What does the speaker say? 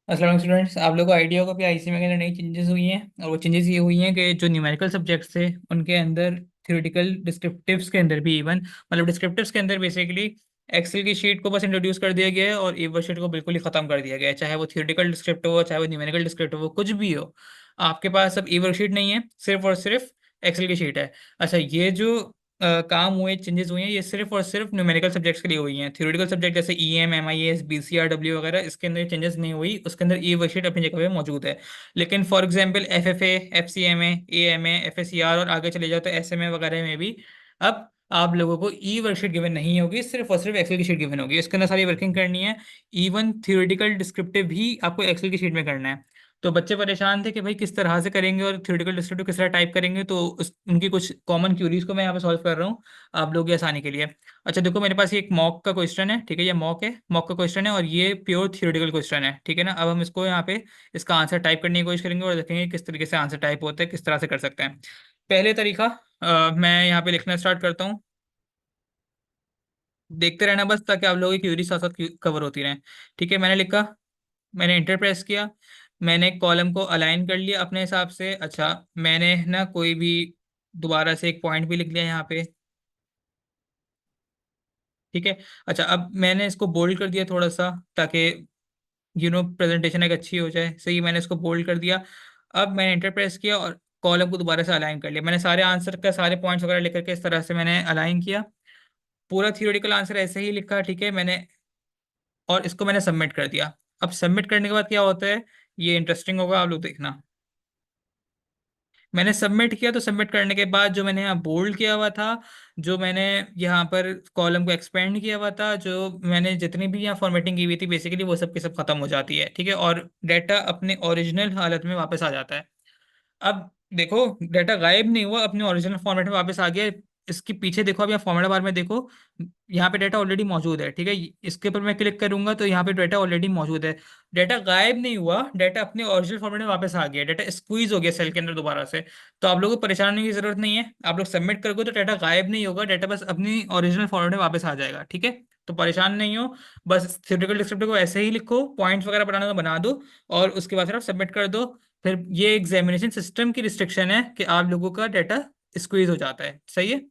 अस्सलाम स्टूडेंट्स, आप लोगों को आइडिया होगा कि आईसीएमए के अंदर नई चेंजेस हुई हैं। और वो चेंजेस ये हुई हैं कि जो न्यूमेरिकल सब्जेक्ट्स थे उनके अंदर थ्योरेटिकल डिस्क्रिप्टिव्स के अंदर भी इवन मतलब डिस्क्रिप्टिव्स के अंदर बेसिकली एक्सेल की शीट को बस इंट्रोड्यूस कर दिया गया है और ए शीट को बिल्कुल ही खत्म कर दिया गया है। चाहे वो थ्योरेटिकल डिस्क्रिप्टिव हो, चाहे वो न्यूमेरिकल डिस्क्रिप्टिव हो, कुछ भी हो, आपके पास अब ए शीट नहीं है, सिर्फ और सिर्फ एक्सेल की शीट है। अच्छा, ये जो काम हुए, चेंजेस हुए हैं, ये सिर्फ और सिर्फ न्यूमेरिकल सब्जेक्ट्स के लिए हुई हैं। थ्योरेटिकल सब्जेक्ट जैसे ईएम, एमआईएस, बीसीआरडब्ल्यू वगैरह, इसके अंदर चेंजेस नहीं हुई, उसके अंदर ई वर्कशीट अपनी जगह पे मौजूद है। लेकिन फॉर एग्जांपल एफएफए, एफसीएमए, एएमए, एफएससीआर और आगे चले जाओ तो एसएमए वगैरह में भी अब आप लोगों को ई वर्कशीट गिवन नहीं होगी, सिर्फ और सिर्फ एक्सेल की शीट गिवन होगी। इसके अंदर सारी वर्किंग करनी है। इवन थ्योरेटिकल डिस्क्रिप्टिव भी आपको एक्सेल की शीट में करना है। तो बच्चे परेशान थे कि भाई किस तरह से करेंगे और थ्योरेटिकल डिस्क्रिप्टिव किस तरह टाइप करेंगे, तो उनकी कुछ कॉमन क्यूरीज को मैं यहाँ पे सॉल्व कर रहा हूँ आप लोगों की आसानी के लिए। अच्छा देखो, मेरे पास ये एक मॉक का क्वेश्चन है, ठीक है, ये मॉक का क्वेश्चन है और ये प्योर थ्योरेटिकल क्वेश्चन है, ठीक है ना। अब हम इसको यहाँ पे इसका आंसर टाइप करने की कोशिश करेंगे और देखेंगे किस तरीके से आंसर टाइप होता है, किस तरह से कर सकते हैं। पहले तरीका, मैं यहाँ पे लिखना स्टार्ट करता हूँ। देखते रहना बस, ताकि आप लोगों की क्यूरी साथ साथ कवर होती रहें। ठीक है, मैंने लिखा, मैंने इंटर प्रेस किया, मैंने कॉलम को अलाइन कर लिया अपने हिसाब से। अच्छा, मैंने ना कोई भी दोबारा से एक पॉइंट भी लिख लिया यहाँ पे, ठीक है। अच्छा, अब मैंने इसको बोल्ड कर दिया थोड़ा सा, ताकि प्रेजेंटेशन एक अच्छी हो जाए। सही, मैंने इसको बोल्ड कर दिया। अब मैंने इंटर प्रेस किया और कॉलम को दोबारा से अलाइन कर लिया। मैंने सारे आंसर का सारे पॉइंट्स वगैरह लिख करके इस तरह से मैंने अलाइन किया। पूरा थियोरेटिकल आंसर ऐसे ही लिखा, ठीक है मैंने, और इसको मैंने सबमिट कर दिया। अब सबमिट करने के बाद क्या होता है, ये इंटरेस्टिंग होगा, आप लोग देखना। मैंने सबमिट किया तो सबमिट करने के बाद जो मैंने यहाँ बोल्ड किया हुआ था, जो मैंने यहाँ पर कॉलम को एक्सपेंड किया हुआ था, जो मैंने जितनी भी यहाँ फॉर्मेटिंग की हुई थी बेसिकली, वो सब की सब खत्म हो जाती है, ठीक है। और डाटा अपने ओरिजिनल हालत में वापस आ जाता है। अब देखो, डाटा गायब नहीं हुआ, अपने ओरिजिनल फॉर्मेट में वापस आ गया। इसके पीछे देखो, अब यहाँ फॉर्मेट बार में देखो, यहाँ पे डाटा ऑलरेडी मौजूद है, ठीक है। इसके ऊपर मैं क्लिक करूंगा तो यहाँ पे डाटा ऑलरेडी मौजूद है। डाटा गायब नहीं हुआ, डाटा अपने ओरिजिनल फॉर्मेट में वापस आ गया, डाटा स्क्वीज हो गया सेल के अंदर दोबारा से। तो आप लोगों को परेशान होने की जरूरत नहीं है, आप लोग सबमिट करोगे तो डाटा गायब नहीं होगा, डाटा बस अपनी ओरिजिनल फॉर्मेट में वापस आ जाएगा, ठीक है। तो परेशान नहीं हो, बस थ्योरेटिकल डिस्क्रिप्टिव को ऐसे ही लिखो, पॉइंट्स वगैरह बनाना तो बना दो और उसके बाद फिर आप सबमिट कर दो। फिर ये एग्जामिनेशन सिस्टम की रिस्ट्रिक्शन है कि आप लोगों का डाटा स्क्वीज हो जाता है, सही है।